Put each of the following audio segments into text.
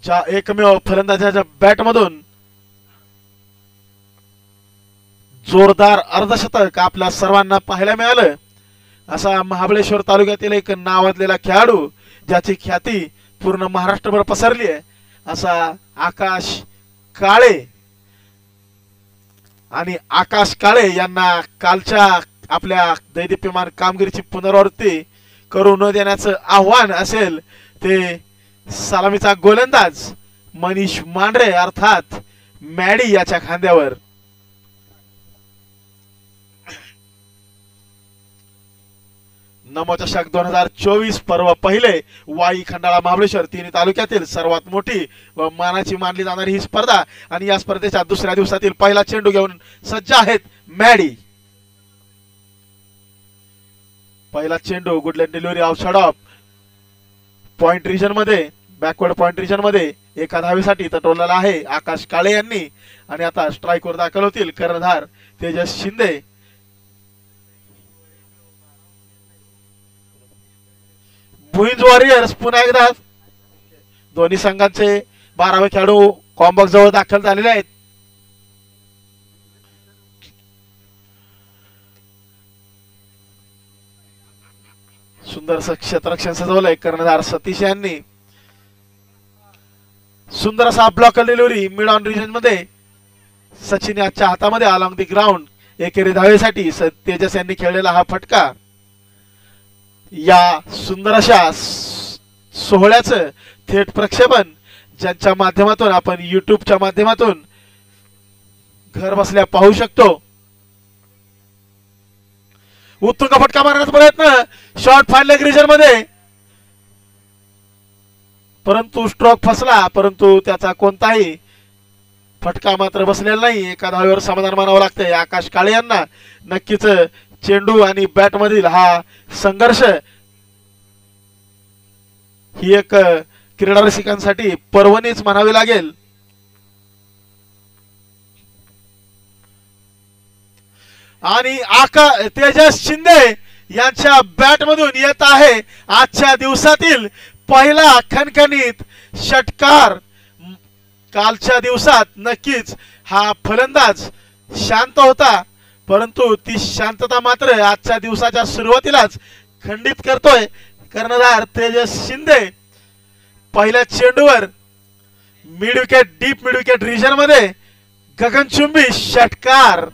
च्या एकमेव फलंदाजाच्या बॅट मधून जोरदार अर्धशतक आपल्या सर्वांना पाहायला मिळालं। असा महाबळेश्वर तालुक्यातील एक नावाजलेला खेळाडू ज्याची ख्याती पूर्ण महाराष्ट्रभर पसरली आहे असा आकाश काळे। आणि आकाश काळे यांना कालच्या आपल्या दैदिप्यमान कामगिरीची पुनरावृत्ती करू न देण्याचं आव्हान असेल ते सलामीचा गोलंदाज मनीष मांढरे अर्थात मॅडी याच्या खांद्यावर। नमोचषक 2024 पर्व पहिले वाई खंडाळा महाबळेश्वर तिन्ही तालुक्यातील सर्वात मोठी व मानाची मानली जाणारी ही स्पर्धा आणि या स्पर्धेच्या दुसऱ्या दिवसातील पहिला चेंडू घेऊन सज्ज आहेत मॅडी। पहिला चेंडू good length delivery outside off point region मध्ये बॅकवर्ड पॉइंट रिजन मध्ये एका धावेसाठी तटवलेला आहे आकाश काळे यांनी। आणि आता स्ट्राईकवर दाखल होतील कर्णधार तेजस शिंदे। भुईंज वॉरियर्स पुन्हा एकदा दोन्ही संघांचे 12वे खेळाडू कॉम्बॉक्स जवळ दाखल झालेले आहेत। सुंदरसं क्षेत्ररक्षण सजवलंय कर्णधार सतीश यांनी। सुंदर असा block delivery mid on region मध्ये सचिन याच्या हातामध्ये अलॉंग दी ग्राउंड एकेरी धावेसाठी तेजस यांनी खेळलेला हा फटका। या सुंदर अशा सोहळ्याचं थेट प्रक्षेपण ज्यांच्या माध्यमातून आपण युट्यूबच्या माध्यमातून घर बसल्या पाहू शकतो। उत्तुंग फटका मारण्याचा प्रयत्न शॉट फाईन लेग रिजन मध्ये परंतु स्ट्रोक फसला परंतु त्याचा कोणताही फटका मात्र बसलेला नाही। एका धावेवर समाधान मानावं लागतंय आकाश काळे यांना। नक्कीच चेंडू आणि बॅट मधील हा संघर्ष ही एक क्रीडा रसिकांसाठी पर्वणीच म्हणावी लागेल। आणि तेजस शिंदे यांच्या बॅट मधून येत आहे आजच्या दिवसातील पहिला खणखणीत षटकार। कालच्या दिवसात नक्कीच हा फलंदाज शांत होता परंतु ती शांतता मात्र आजच्या दिवसाच्या सुरुवातीलाच खंडित करतोय कर्णधार तेजस शिंदे। पहिल्या चेंडूवर mid wicket deep mid wicket region मध्ये गगनचुंबी षटकार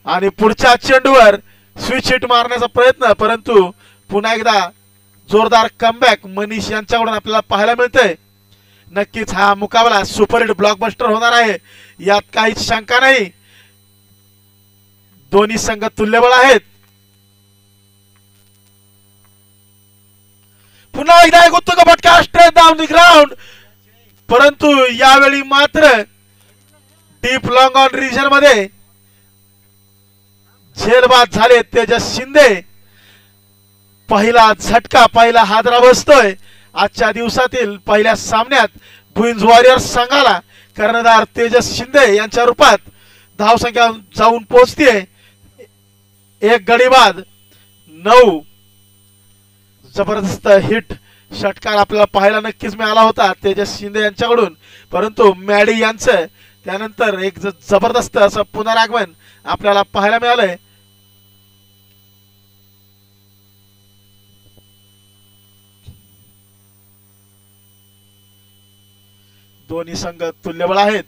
आणि पुढच्या चेंडूवर स्विच हिट मारण्याचा प्रयत्न परंतु पुन्हा एकदा जोरदार कमबॅक मनीष यांच्याकडून आपल्याला पाहायला मिळतंय। नक्कीच हा मुकाबला सुपरहिट ब्लॉकबस्टर होणार आहे यात काहीच शंका नाही। दोन्ही संघ तुल्यबळ आहेत। पुन्हा एकदा एक उत्तुंग फटका स्ट्रेट डाऊन द ग्राउंड परंतु यावेळी मात्र डीप लॉंग ऑन रिजन मध्ये झेलबाद झाले तेजस शिंदे। पहिला झटका पहिला हादरा बसतोय आजच्या दिवसातील पहिल्या सामन्यात भुईंज वॉरियर्स संघाला कर्णधार तेजस शिंदे यांच्या रूपात धावसंख्या जाऊन पोहोचते एक गडी बाद 9। जबरदस्त हिट षटकार आपल्याला पाहायला नक्कीच मिळाला होता तेजस शिंदे यांच्याकडून परंतु मॅडी यांचं त्यानंतर एक जबरदस्त असं पुनरागमन आपल्याला पाहायला मिळालंय। दोन्ही संघ तुल्यबळ आहेत।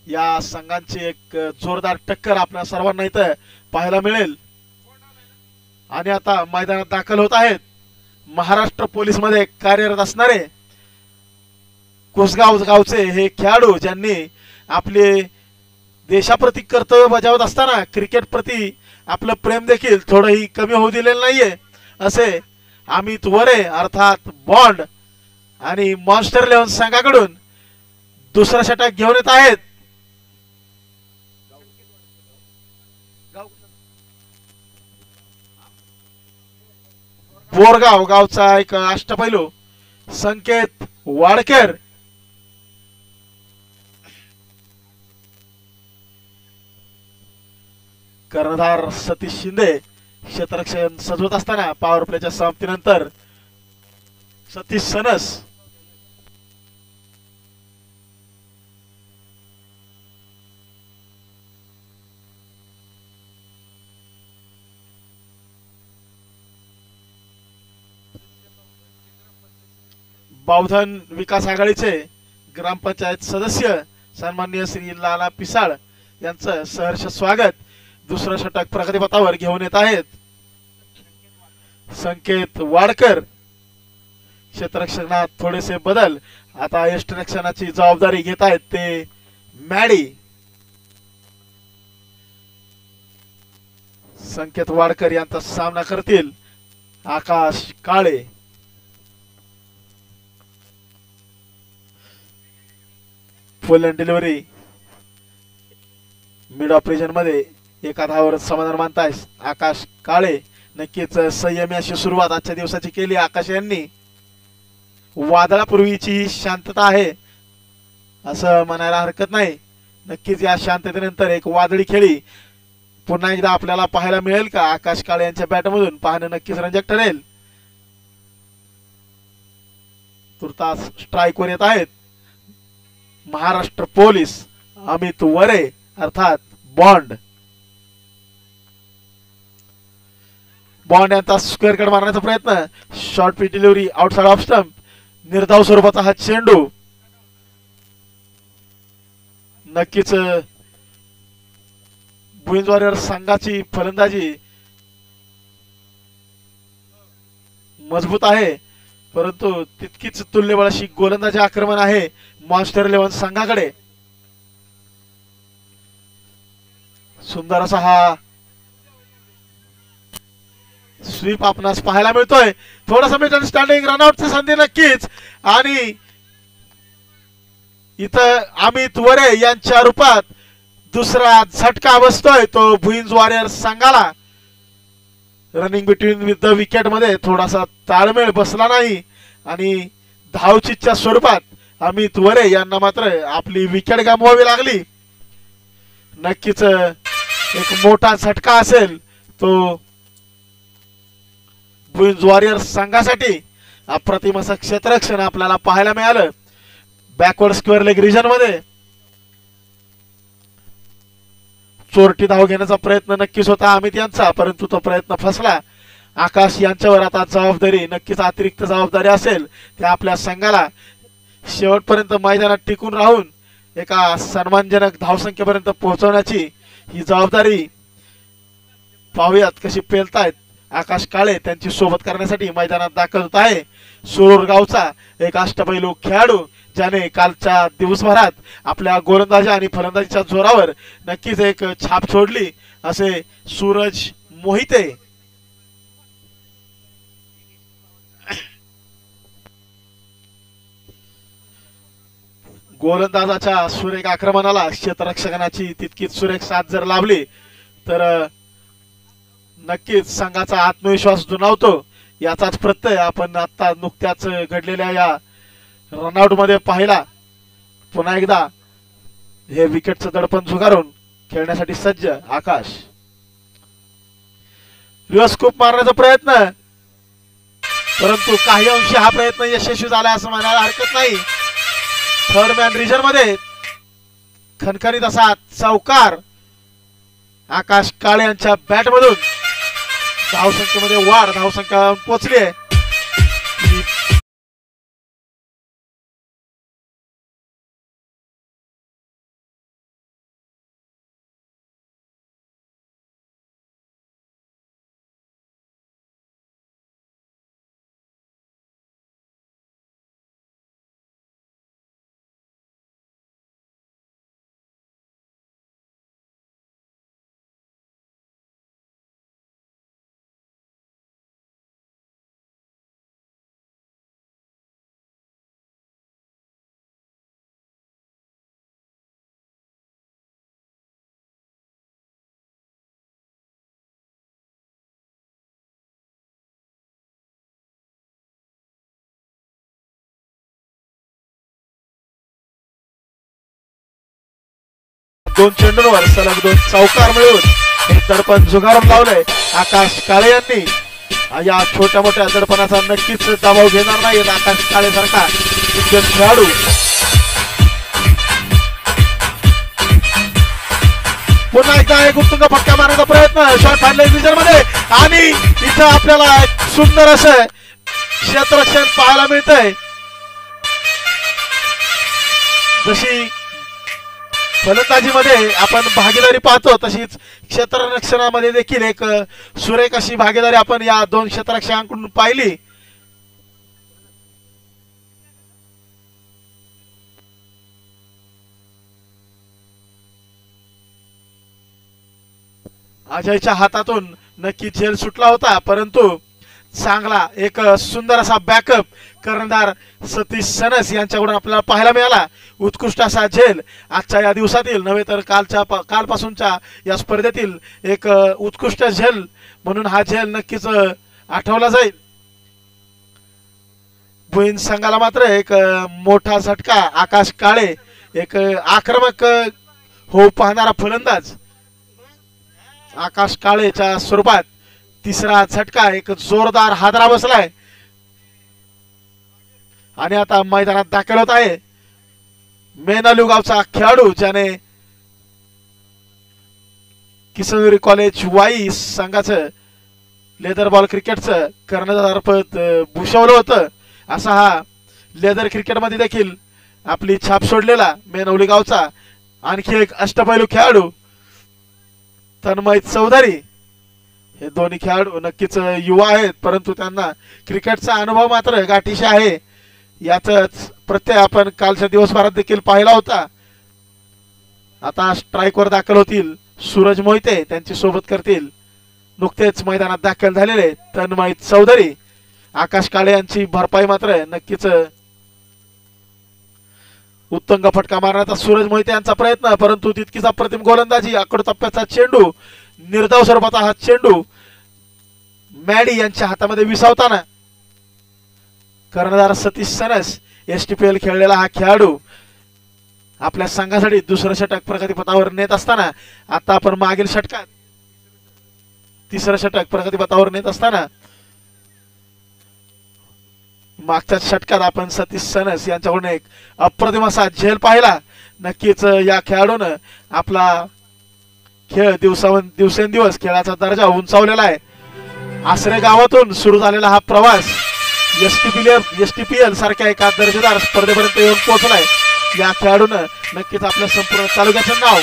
या संघांची एक जोरदार टक्कर आपल्या सर्वांना इथं पाहायला मिळेल। आणि आता मैदानात दाखल होत आहेत महाराष्ट्र पोलीस मध्ये कार्यरत असणारे कुसगाव गावचे हे खेळाडू ज्यांनी आपले देशाप्रती कर्तव्य बजावत असताना क्रिकेट प्रती आपलं प्रेम देखील थोडंही कमी होऊ दिलेलं नाहीये असे अमित वरे अर्थात बॉन्ड आणि मॉन्स्टर 11 संघाकडून दुसरा षटक घेऊन येत आहेत। बोरगाव गावचा एक अष्टपैलू संकेत वाडकर कर्णधार सतीश शिंदे क्षेत्ररक्षण सजवत असताना पॉवर प्लेच्या समाप्तीनंतर सतीश सनस, बावधन विकास आघाडीचे ग्रामपंचायत सदस्य सन्माननीय श्री लाला पिसाळ यांचं सहर्ष स्वागत दुसरं षटक प्रगतीपथावर घेऊन येत आहेत. संकेत वाडकर. क्षेत्ररक्षणात थोडेसे बदल, आता यष्टरक्षणाची जबाबदारी घेत आहेत ते मॅडी. संकेत वाडकर यांचा सामना करतील Akash Kale. Full and delivery mid off region मध्ये एका धावावर समाधान मानताय आकाश काळे. नक्कीच संयमी अशी सुरुवात आजच्या दिवसाची केली आकाश यांनी. वादळापूर्वीची शांतता आहे असं म्हणायला हरकत नाही. नक्कीच या शांततेनंतर एक वादळी खेळी पुन्हा एकदा आपल्याला पाहायला मिळेल का आकाश काळे यांच्या बॅटमधून पाहणं नक्कीच रंजक ठरेल. तुर्तास स्ट्राईकवर येत आहेत महाराष्ट्र पोलीस अमित वरे अर्थात बॉन्ड. बॉन्ड यांचा स्क्वेअर कट मारण्याचा प्रयत्न, short pitch delivery outside off stump, निर्धाव स्वरूपाचा हा चेंडू. नक्कीच बुईंज वॉरियर संघाची फलंदाजी मजबूत आहे परंतु तितकीच तुल्यबळ अशी गोलंदाजी आक्रमण आहे मॉन्स्टर 11 संघाकडे. सुंदर असा हा स्वीप आपणास पाहायला मिळतोय. थोडासा मिड स्टँडिंग रनआउटची संधी नक्कीच आणि इथं अमित वरे यांच्या रूपात दुसरा झटका बसतोय तो भुईंज वॉरियर संघाला. Running between with the wicket मध्ये थोडासा ताळमेळ बसला नाही आणि धावचीच्या स्वरूपात अमित वरे यांना मात्र आपली विकेट गमवावी लागली. नक्कीच एक मोठा झटका असेल तो भुईंज वॉरियर संघासाठी. अप्रतिम असं क्षेत्ररक्षण आपल्याला पाहायला मिळालं बॅकवर्ड स्क्वेअर लेग रिजन मध्ये. चोरटी धाव घेण्याचा प्रयत्न नक्कीच होता अमित यांचा परंतु तो प्रयत्न फसला. आकाश यांच्यावर आता जबाबदारी नक्कीच अतिरिक्त जबाबदारी असेल त्या आपल्या संघाला शेवटपर्यंत मैदानात टिकून राहून एका सन्मानजनक धावसंख्येपर्यंत पोहोचवण्याची ही जबाबदारी. पाहूयात कशी पेलतायत आकाश काळे त्यांची सोबत करण्यासाठी मैदानात दाखल होत आहे सुरूर गावचा एक अष्टपैलू खेळाडू ज्याने कालच्या दिवसभरात आपल्या गोलंदाजी आणि फलंदाजीच्या जोरावर नक्कीच एक छाप सोडली असे सूरज मोहिते. गोलंदाजाच्या सुरेख आक्रमणाला क्षेत्ररक्षकाची तितकीच सुरेख साथ जर लाभली तर नक्कीच संघाचा आत्मविश्वास दुणावतो. याचाच प्रत्यय आपण आता नुकत्याच घडलेल्या या रनआउट मध्ये पाहिला. पुन्हा एकदा हे विकेटचं दडपण झुगारून खेळण्यासाठी सज्ज आकाश. रिव्हर्स स्कूप मारण्याचा प्रयत्न परंतु काही अंशी हा प्रयत्न यशस्वी झाला असं म्हणायला हरकत नाही. थर्ड मॅन रिजन मध्ये खणखणीत असा चौकार आकाश काळे यांच्या बॅट मधून. धावसंख्येमध्ये वाढ, धावसंख्या पोहोचली आहे. दोन चेंडूंवर सलग दोन चौकार मिळून हे दडपण झुगारून लावलंय आकाश काळे यांनी. या छोट्या मोठ्या दडपणाचा नक्कीच दबाव घेणार नाही आकाश काळेसारखा दिग्गज खेळाडू. पुन्हा एकदा एक उत्तुंग फटका मारण्याचा प्रयत्न, शॉट फाडले विजर मध्ये आणि इथं आपल्याला एक सुंदर असं क्षेत्ररक्षण पाहायला मिळतंय. जशी फलंदाजीमध्ये आपण भागीदारी पाहतो तशीच क्षेत्ररक्षणामध्ये देखील एक सुरेख अशी भागीदारी आपण या दोन क्षेत्ररक्षकांकडून पाहिली. अजयच्या हातातून नक्की झेल सुटला होता, परंतु चांगला एक सुंदर असा बॅकअप कर्णधार सतीश सनस यांच्याकडून आपल्याला पाहायला मिळाला. उत्कृष्ट असा झेल आजच्या या दिवसातील नव्हे तर कालपासूनच्या या स्पर्धेतील एक उत्कृष्ट झेल म्हणून हा झेल नक्कीच आठवला जाईल. भुईन संघाला मात्र एक मोठा झटका. आकाश काळे एक आक्रमक होऊ पाहणारा फलंदाज. आकाश काळेच्या स्वरूपात तिसरा झटका, एक जोरदार हादरा बसलाय आणि आता मैदानात दाखल होत आहे मेनालू गावचा खेळाडू ज्याने किशनगिरी कॉलेज वाई संघाचं लेदर बॉल क्रिकेटचं कर्णधारपद भूषवलं होतं. असा हा लेदर क्रिकेटमध्ये देखील आपली छाप सोडलेला मेनवली गावचा आणखी एक अष्टपैलू खेळाडू तन्मय चौधरी. हे दोन्ही खेळाडू नक्कीच युवा आहेत, परंतु त्यांना क्रिकेटचा अनुभव मात्र गाठीशी आहे. याचाच प्रत्यय आपण कालच्या दिवसभरात देखील पाहिला होता. आता स्ट्राईकवर दाखल होतील सूरज मोहिते, त्यांची सोबत करतील नुकतेच मैदानात दाखल झालेले तन्मय चौधरी. आकाश काळे यांची भरपाई मात्र नक्कीच. उत्तुंग फटका मारण्याचा सूरज मोहिते यांचा प्रयत्न, परंतु तितकीच अप्रतिम गोलंदाजी. आकडू टप्प्याचा चेंडू, निर्धाव स्वरूपाचा हा चेंडू मॅडी यांच्या हातामध्ये विसावताना कर्णधार सतीश सनस एसटीपीएल खेळलेला हा खेळाडू आपल्या संघासाठी दुसरं षटक प्रगतीपथावर नेत असताना आता आपण मागील षटकात तिसरं षटक प्रगतीपथावर नेत असताना मागच्या षटकात आपण सतीश सनस यांच्याकडून एक अप्रतिम असा झेल पाहिला. नक्कीच या खेळाडूनं आपला खेळ दिवसेंदिवस खेळाचा दर्जा उंचावलेला आहे. आसरे गावातून सुरू झालेला हा प्रवास एसटीपीएल सारख्या एका दर्जेदार स्पर्धेपर्यंत येऊन पोहोचलाय. या खेळाडूनं नक्कीच आपल्या संपूर्ण तालुक्याचं नाव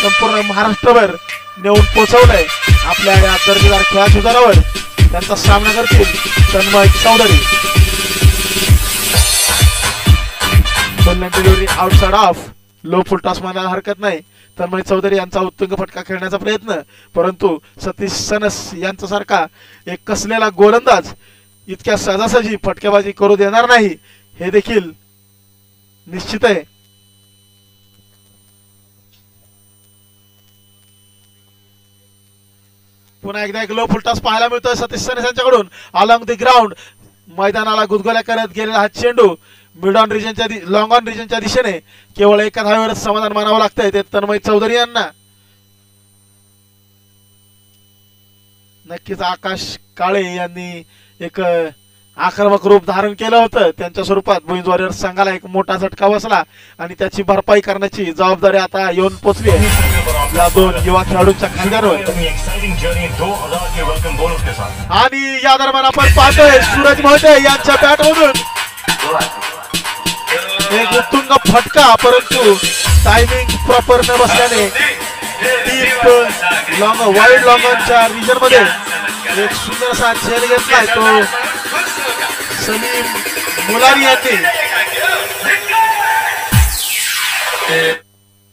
संपूर्ण महाराष्ट्रभर नेऊन पोहोचवलंय. आपल्या या दर्जेदार खेळाच्या जोरावर त्यांचा सामना करतील Tanmay Chaudhary. Delivery outside off, low full toss मानायला हरकत नाही. तन्मय चौधरी यांचा उत्तुंग फटका खेळण्याचा प्रयत्न, परंतु सतीश सनस यांच्यासारखा एक कसलेला गोलंदाज इतक्या सहजासहजी फटकेबाजी करू देणार नाही हे देखील निश्चित आहे. पुन्हा एकदा एक लो फुल टॉस पाहायला मिळतोय सतीश सनस यांच्याकडून. अलॉंग द ग्राउंड मैदानाला गुदगुल्या करत गेलेला हा चेंडू मिड ऑन रिजनच्या लॉंग ऑन रिजनच्या दिशेने केवळ एका धावेवरच समाधान मानावं लागतंय ते तन्मय चौधरी यांना. नक्कीच आकाश काळे यांनी एक आक्रमक रूप धारण केलं होतं. त्यांच्या स्वरूपात भुईंज वॉरियर्स संघाला एक मोठा झटका बसला आणि त्याची भरपाई करण्याची जबाबदारी आता येऊन पोचली आहे या दोन युवा खेळाडूंच्या खांद्यावर. आणि या दरम्यान आपण पाहतोय सूरज मोहिते यांच्या बॅटमधून एक उत्तुंग फटका, परंतु टायमिंग प्रॉपर न बसल्याने डीप लॉंग वाईड लॉंगॉनच्या रिजन मध्ये एक सुंदर असा झेल घेतलाय तो सलीम मुलानी यांनी.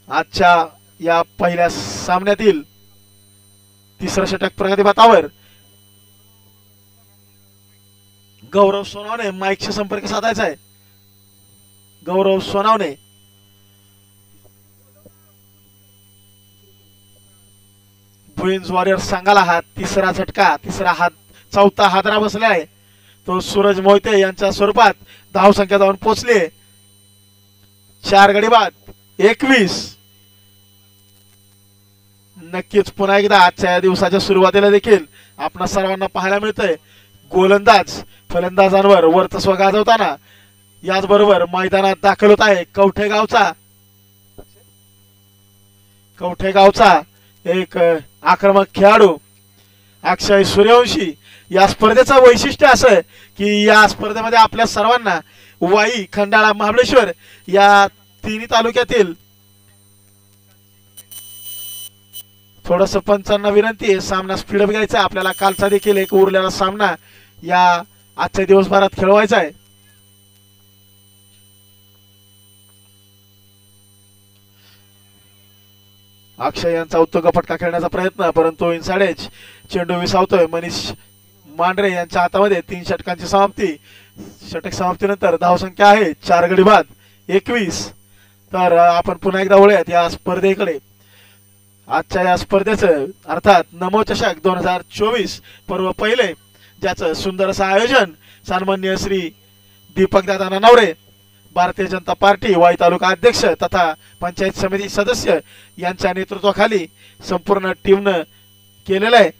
आजच्या या पहिल्या सामन्यातील तिसरं षटक प्रगतीपथावर गौरव सोनावणे माईकशी संपर्क साधायचा आहे. गौरव सोनावणे भुईंज वॉरियर्स संघाला हा तिसरा झटका, चौथा हादरा बसला आहे तो सूरज मोहिते यांच्या स्वरूपात. धाव संख्या जाऊन पोहोचली 4 गडी बाद 21. नक्कीच पुन्हा एकदा आजच्या दिवसाच्या सुरुवातीला देखील आपणा सर्वांना पाहायला मिळतंय गोलंदाज फलंदाजांवर वर्चस्व गाजवताना याचबरोबर मैदानात दाखल होत आहे कवठेगावचा एक आक्रमक खेळाडू अक्षय सूर्यवंशी। या स्पर्धेचं वैशिष्ट्य असं आहे की या स्पर्धेमध्ये आपल्या सर्वांना वाई, खंडाळा, महाबळेश्वर या तिन्ही तालुक्यातील थोडस पंचांना विनंती आहे, सामना स्पीडअप घ्यायचा आपल्याला। कालचा देखील एक उरलेला सामना या आजच्या दिवसभरात खेळवायचा आहे। अक्षय यांचा उत्तुंग फटका खेळण्याचा प्रयत्न, परंतु इनसाइड एज चेंडू विसावतोय। मनीष मांढरे यांच्या हातामध्ये 3 षटकांची समाप्ती। षटक समाप्तीनंतर धावसंख्या आहे 4 गडी बाद 21। तर आपण पुन्हा एकदा वळूयात या स्पर्धेकडे। आजच्या या स्पर्धेचं अर्थात नमो चषक 2024 पर्व पहिले, ज्याचं सुंदर असं आयोजन सन्माननीय श्री दीपकदादा ननवरे, भारतीय जनता पार्टी वाई तालुका अध्यक्ष तथा पंचायत समिती सदस्य यांच्या नेतृत्वाखाली संपूर्ण टीमनं केलेलं आहे।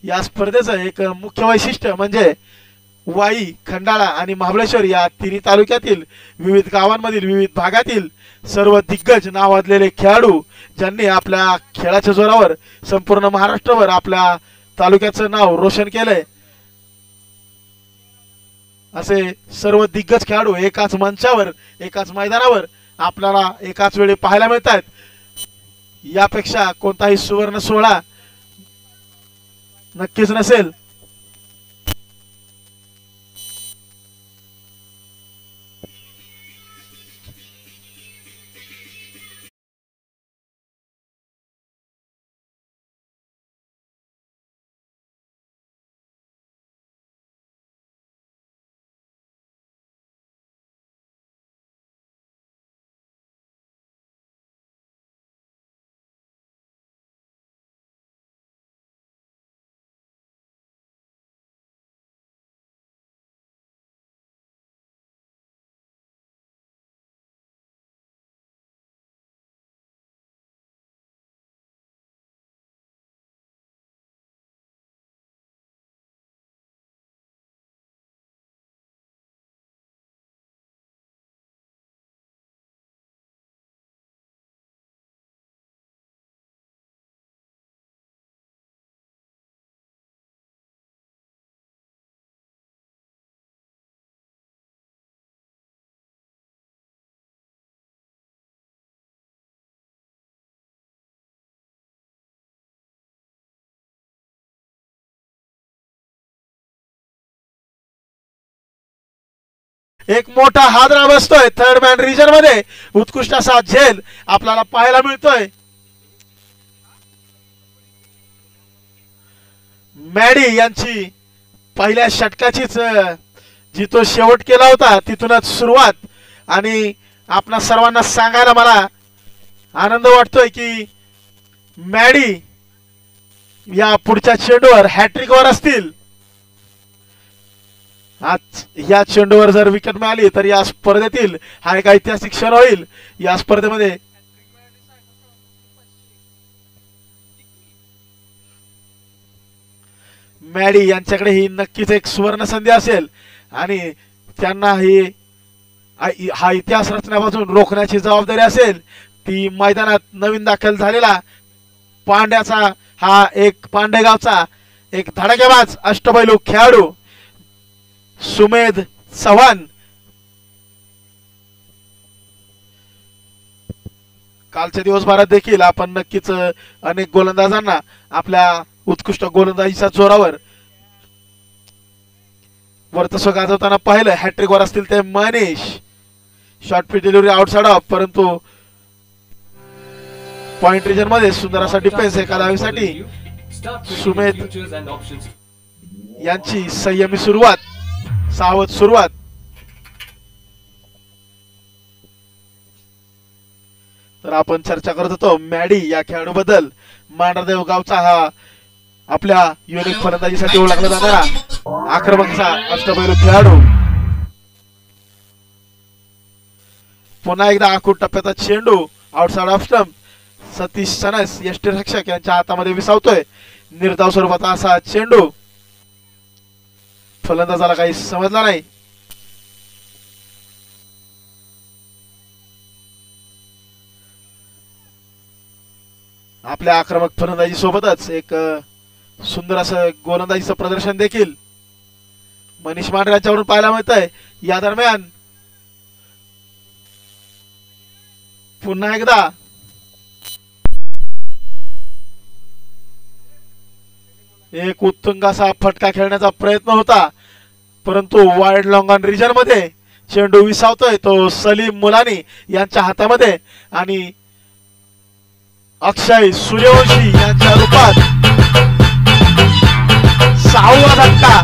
या स्पर्धेचं एक मुख्य वैशिष्ट्य म्हणजे वाई, खंडाळा आणि महाबळेश्वर या तिन्ही तालुक्यातील विविध गावांमधील विविध भागातील सर्व दिग्गज नावाजलेले खेळाडू ज्यांनी आपल्या खेळाच्या जोरावर संपूर्ण महाराष्ट्रभर आपल्या तालुक्याचं नाव रोशन केलंय, असे सर्व दिग्गज खेळाडू एकाच मंचावर एकाच मैदानावर आपल्याला एकाच वेळी पाहायला मिळतात। यापेक्षा कोणताही सुवर्ण सोहळा नक्कीच नसेल। एक मोठा हादरा बसतोय थर्ड मॅन रिजन मध्ये, उत्कृष्ट असा झेल आपल्याला पाहायला मिळतोय। मॅडी यांची पहिल्या षटकाचीच जी तो शेवट केला होता तिथूनच सुरुवात, आणि आपणा सर्वांना सांगायला मला आनंद वाटतोय की मॅडी या पुढच्या चेंडूवर हॅट्रिक वर असतील। आज या चेंडूवर जर विकेट मिळाली तर या स्पर्धेतील हा एक ऐतिहासिक क्षण होईल। या स्पर्धेमध्ये मॅडी यांच्याकडे ही नक्कीच एक सुवर्ण संधी असेल आणि त्यांना हा इतिहास रचण्यापासून रोखण्याची जबाबदारी असेल। ती मैदानात नवीन दाखल झालेला पांड्याचा हा एक पांडेगावचा एक धडाकेबाज अष्टपैलू खेळाडू सुमेध चव्हाण। कालच्या दिवसभरात देखील आपण नक्कीच अनेक गोलंदाजांना आपल्या उत्कृष्ट गोलंदाजीच्या जोरावर वर्चस्व गाजवताना पाहिलं। हॅट्रिक वर असतील ते Manish, short pitch delivery outside of, परंतु पॉइंट रिजन मध्ये सुंदर असा डिफेन्स एका धावेसाठी सुमेध यांची संयमी सुरुवात, सावध सुरुवात। तर आपण चर्चा करत होतो मॅडी या खेळाडू बद्दल। मांढरदेव गावचा हा आपल्या युनिक फलंदाजीसाठी ओळखला जाणारा आक्रमकचा अष्टपैलू खेळाडू। पुन्हा एकदा आखूड टप्प्याचा चेंडू outside off stump, Satish sons यष्टीरक्षक यांच्या हातामध्ये विसावतोय। निर्धाव स्वरूपाचा असा चेंडू फलंदाजाला काही समजला नाही. आपल्या आक्रमक फलंदाजी सोबतच एक सुंदर असं गोलंदाजीचं प्रदर्शन देखील मनीष मांढरे यांच्याकडून पाहायला मिळत आहे. या दरम्यान पुन्हा एकदा एक उत्तुंग असा फटका खेळण्याचा प्रयत्न होता, परंतु वाईड लॉंग ऑन रिजन मध्ये चेंडू विसावतोय तो सलीम मुलानी यांच्या हातामध्ये आणि अक्षय सूर्यवंशी यांच्या रूपात 6वा धक्का.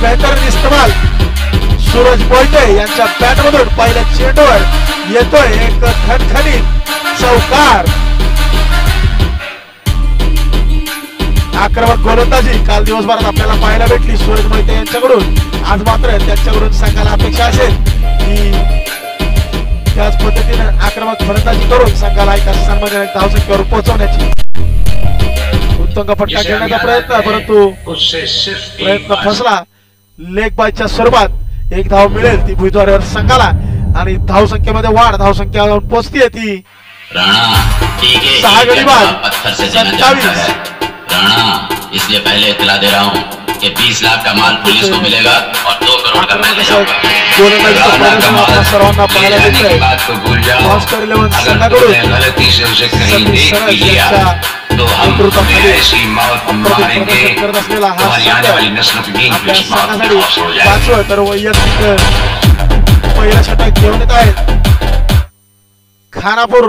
बेहतर इस्तेमाल सूरज मोहिते यांच्या बॅटमधून पहिल्या चेंडूवर येतोय एक खणखणीत चौकार. आक्रमक गोलंदाजी काल दिवसभरात आपल्याला पाहायला भेटली सूरज मोहिते यांच्याकडून. आज मात्र त्यांच्याकडून संघाला अपेक्षा असेल की त्याच पद्धतीने आक्रमक फलंदाजी करून संघाला एका सन्मानजनक धावसंख्येवर पोहोचवण्याची. उत्तुंग फटका खेळण्याचा प्रयत्न, परंतु प्रयत्न फसला. लेग बायच्या स्वरूपात एक धाव मिळेल ती भुईद्वारावर संघाला आणि धावसंख्येमध्ये वाढ. धावसंख्या पोहोचतीये ती 6 गडी बाद 27. राणा, इसलिए पहले इत्तला दे रहा हूँ कि 20 लाख का माल पुलिस को मिलेगा और 2 करोड़ का मैं ले जाऊंगा. सर्वांना पाहायला मिळतंय. बात को भूल जाओ. मास्टर 11 अगर संघाकडून तुमने गलती से उसे कहीं देख भी लिया तो हम तुम्हें ऐसी मौत मारेंगे तुम्हारी आने वाली नस्लों की नींद भी उस मौत में खौफ हो जाएगी. तर वैयक्तिक पहिला षटक घेऊन येत आहेत खानापूर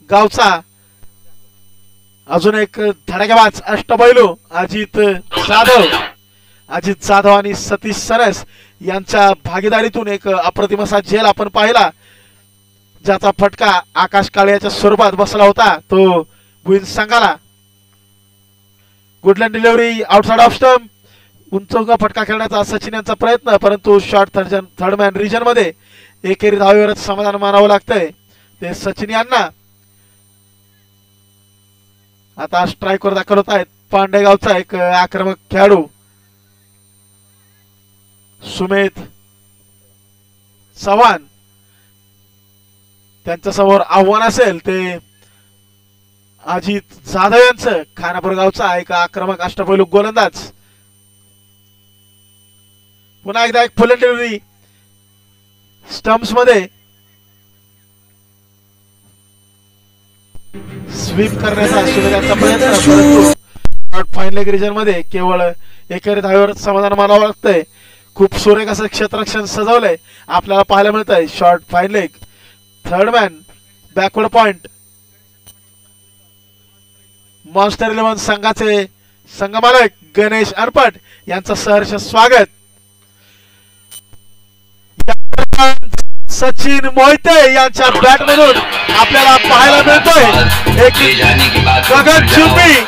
गावचा अजून एक धडाकेबाज अष्टपैलू अजित जाधव आणि सतीश सरस यांच्या भागीदारीतून एक अप्रतिम असा झेल आपण पाहिला, ज्याचा फटका आकाश काळ्याच्या स्वरूपात बसला होता तो भुईंज संघाला. Good length delivery outside off stump उंच फटका खेळण्याचा सचिन यांचा प्रयत्न, परंतु शॉर्ट थर्ड मॅन रिजन मध्ये एकेरी धावेवरच समाधान मानावं लागतंय ते सचिन यांना. आता स्ट्राईकवर दाखल होत आहेत पांडेगावचा एक आक्रमक खेळाडू सुमेध चव्हाण. त्यांच्या समोर आव्हान असेल ते अजित जाधव यांचं. खानापूर गावचा एक आक्रमक अष्टपैलू गोलंदाज. पुन्हा एकदा एक फुल डिलिव्हरी स्टंप्स मध्ये स्वीप करण्याचा सुविधांचा प्रयत्न, परंतु फाईन लेग रिजन मध्ये केवळ एकेरी धावेवर समाधान मानावं लागतंय. खूप सुरेख असं क्षेत्ररक्षण सजवलंय आपल्याला पाहायला मिळत आहे. Short fine leg third man backward point. Monster 11 संघाचे संघमालक गणेश अरपट यांचं सहर्ष स्वागत. सचिन मोहिते यांच्या बॅटमधून आपल्याला पाहायला मिळतोय एक गगनचुंबी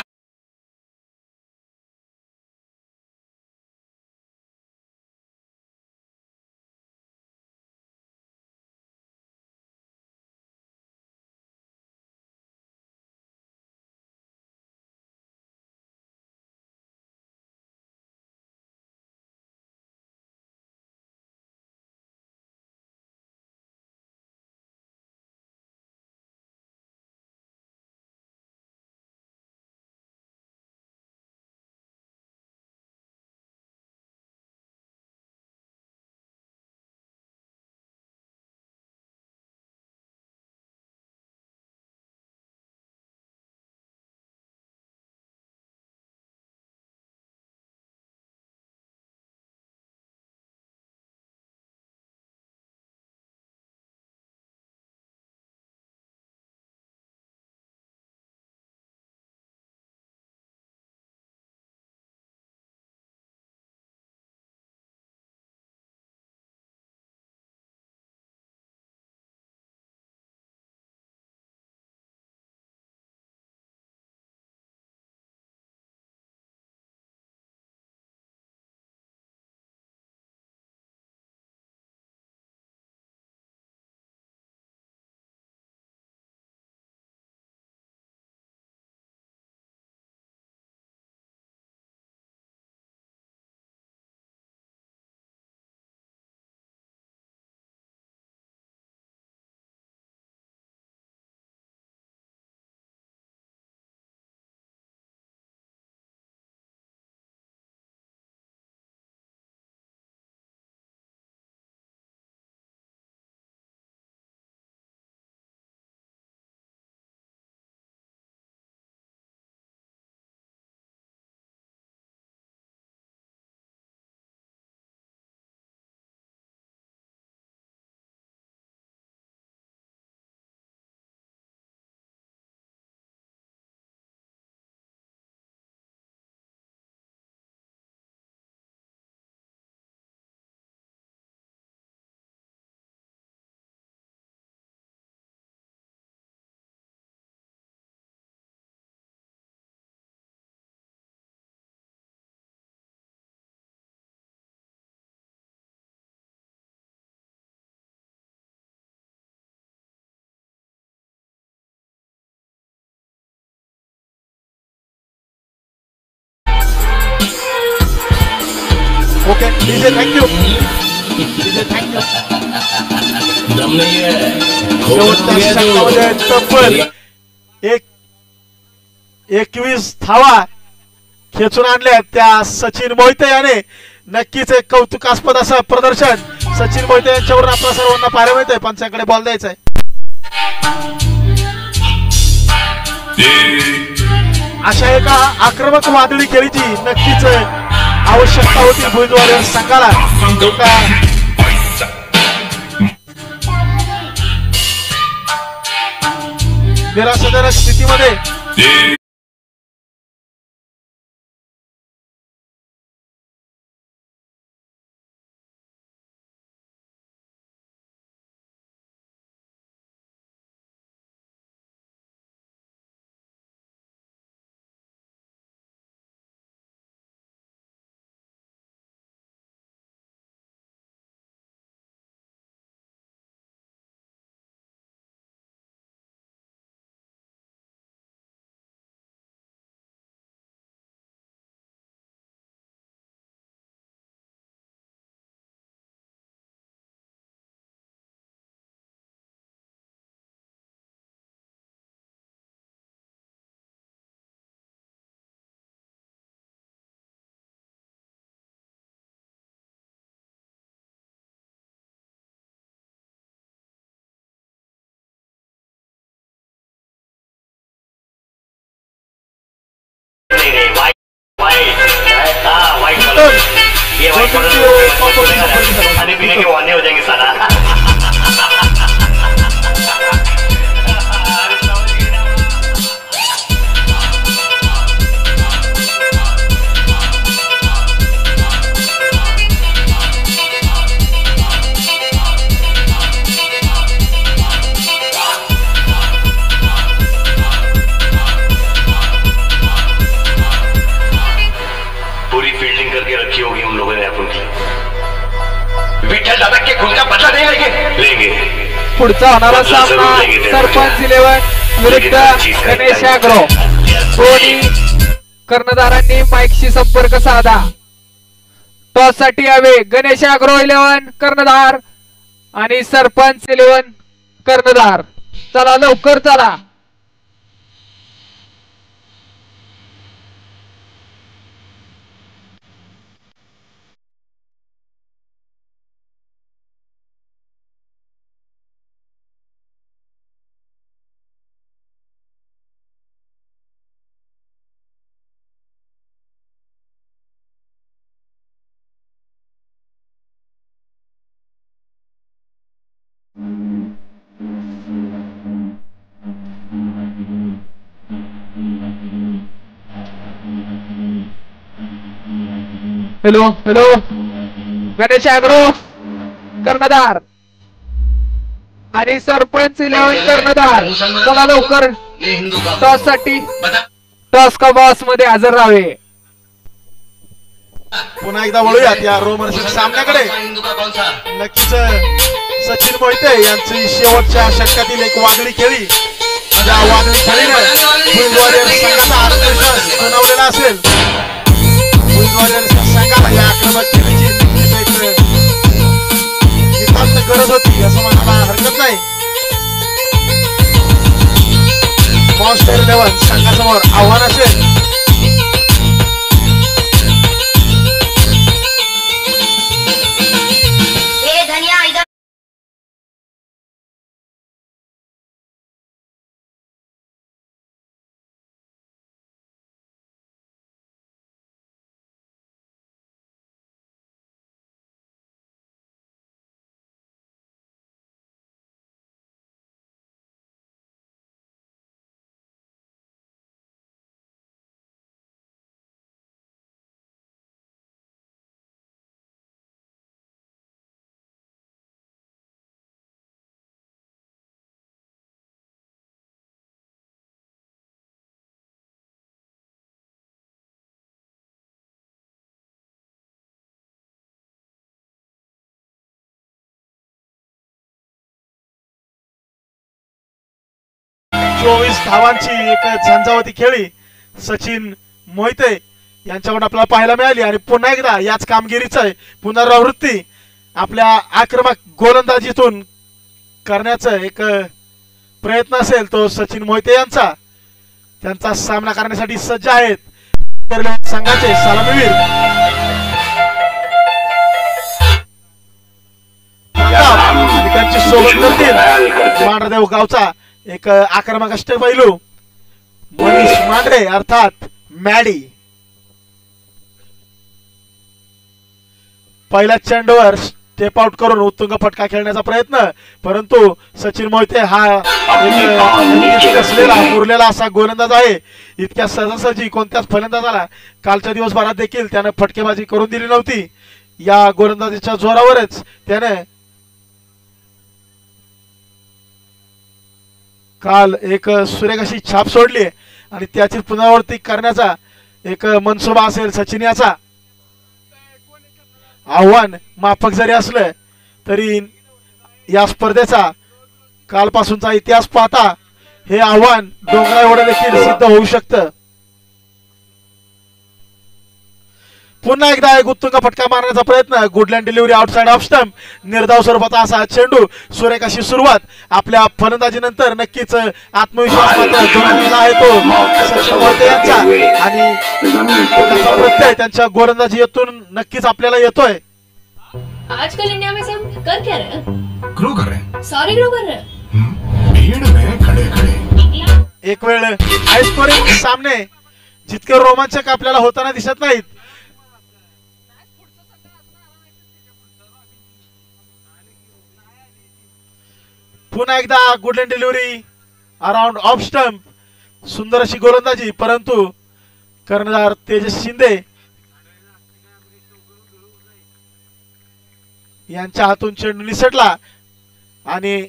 डीजे थँक्यू डीजे थँक्यू शेवटच्या षटकामध्ये तब्बल 21 धावा खेचून आणल्या त्या सचिन मोहिते याने नक्कीच एक कौतुकास्पद असं प्रदर्शन सचिन मोहिते यांच्यावरून आपल्या सर्वांना पाहायला मिळतंय. पंचांकडे बॉल द्यायचा आहे. अशा एका आक्रमक वादळी खेळीची नक्कीच आवश्यकता होती भुईंज वॉरियर्स संघाला. एका निराशाजनक स्थितीमध्ये खाने पीने के वाने हो जाएंगे साला. पूरी फील्डिंग करके रखी होगी हम लोगों ने अपन की. विठ्ठल दादा के खून का बदला नहीं लेंगे. पुढचा होणारा सामना सरपंच 11 विरुद्ध गणेश ॲग्रो. दोन्ही कर्णधारांनी माईकशी संपर्क साधा. टॉस साठी यावे गणेश ॲग्रो 11 कर्णधार आणि सरपंच 11 कर्णधार. चला लवकर चला. हॅलो हॅलो गणेश ॲग्रो कर्णधार आणि सरपंच 11 कर्णधार. चला लवकर टॉस साठी टॉस का बॉस मध्ये हजर राहावे. पुन्हा एकदा वळूयात या रोमहर्षक सामन्याकडे. नक्कीच सचिन मोहिते यांची शेवटच्या षटकातील एक वादळी खेळी ज्या वादळी खेळीनं भुईंज वॉरियर्स संघाचा आत्मविश्वास बनवलेला असेल. भुईंज वॉरियर्स संघाला या आक्रमक खेळीची नक्कीच एक नितांत गरज होती असं म्हणायला हरकत नाही. मॉन्स्टर 11 संघासमोर आव्हान असेल. चोवीस धावांची एक झंझावती खेळी सचिन मोहिते यांच्याकडून आपल्याला पाहायला मिळाली आणि पुन्हा एकदा याच कामगिरीचं पुनरावृत्ती आपल्या आक्रमक गोलंदाजीतून करण्याचा एक प्रयत्न असेल तो सचिन मोहिते यांचा. त्यांचा सामना करण्यासाठी सज्ज आहेत संघाचे सलामीवीर आणि त्यांची सोबत करतील मांढरदेव गावचा एक आक्रमक अष्टपैलू मनीष मांढरे अर्थात मॅडी. पहिल्या चेंडूवर स्टेप आउट करून उत्तुंग फटका खेळण्याचा प्रयत्न, परंतु सचिन मोहिते हा असलेला उरलेला असा गोलंदाज आहे. इतक्या सहजासहजी कोणत्याच फलंदाजाला कालच्या दिवसभरात देखील त्याने फटकेबाजी करून दिली नव्हती. या गोलंदाजीच्या जोरावरच त्याने काल एक सुरेख अशी छाप सोडली आणि त्याची पुनरावृत्ती करण्याचा एक मनसुबा असेल सचिन याचा. आव्हान माफक जरी असलं तरी या स्पर्धेचा कालपासूनचा इतिहास पाहता हे आव्हान डोंगरा एवढं देखील सिद्ध होऊ शकतं. पुन्हा एकदा एक उत्तुंग फटका मारण्याचा प्रयत्न, good length delivery outside off stump, निर्धाव स्वरूपाचा असा चेंडू, सुरेख अशी सुरुवात. आपल्या फलंदाजीनंतर नक्कीच आत्मविश्वास आहे तो सचिन मोहिते यांचा आणि त्याचा प्रत्यय त्यांच्या गोलंदाजीतून नक्कीच आपल्याला येतोय. आजकल इंडिया में सब कर क्या रहे हैं? ग्रो कर रहे हैं. सॉरी ग्रो कर रहे हैं. भीड़ में खड़े खड़े एक वेळ हाय स्कोरिंग सामने जितके रोमांचक आपल्याला होताना दिसत नाहीत. पुन्हा एकदा good length delivery around off stump, सुंदर अशी गोलंदाजी, परंतु कर्णधार तेजस शिंदे यांच्या हातून चेंडू निसटला आणि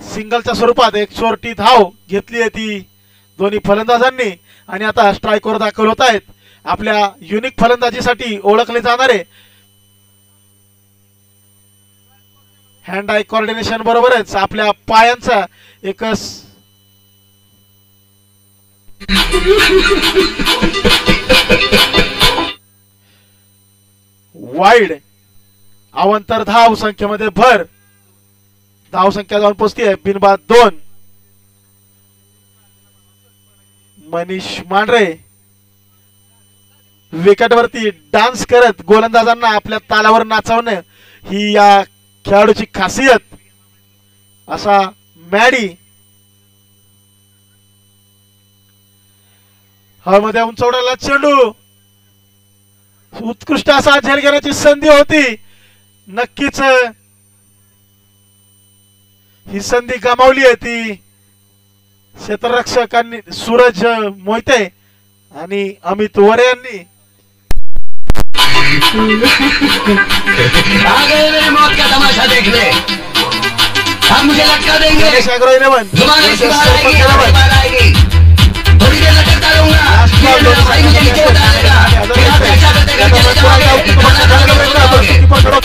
सिंगलच्या स्वरूपात एक चोरटी धाव घेतली आहे ती दोन्ही फलंदाजांनी आणि आता स्ट्राईकवर दाखल होत आहेत. आपल्या युनिक फलंदाजीसाठी ओळखले जाणारे हँड आय कोऑर्डिनेशन बरोबरच आपल्या पायांचा एक वाईड अवंतर धाव संख्येमध्ये भर. धाव संख्या जाऊन पोहोचते बिनबाद 2. मनीष मांढरे विकेटवरती डान्स करत गोलंदाजांना आपल्या तालावर नाचवणं ही या खेळाडूची खासियत. असा मॅडी हवेमध्ये उंचवलेला चेंडू, उत्कृष्ट असा झेल घेण्याची संधी होती. नक्कीच ही संधी गमावली आहे ती क्षेत्ररक्षकांनी सूरज मोहिते आणि अमित वरे यांनी. आ गए मेरे मौत का तमाशा देखने. अब मुझे लटका देंगे. तुम्हारे बार आएगी. थोड़ी देर लटकता रहूंगा. मेरा भाई मुझे नीचे उतार देगा. फिर आप ऐसा करते करते चले जाओगे. खाना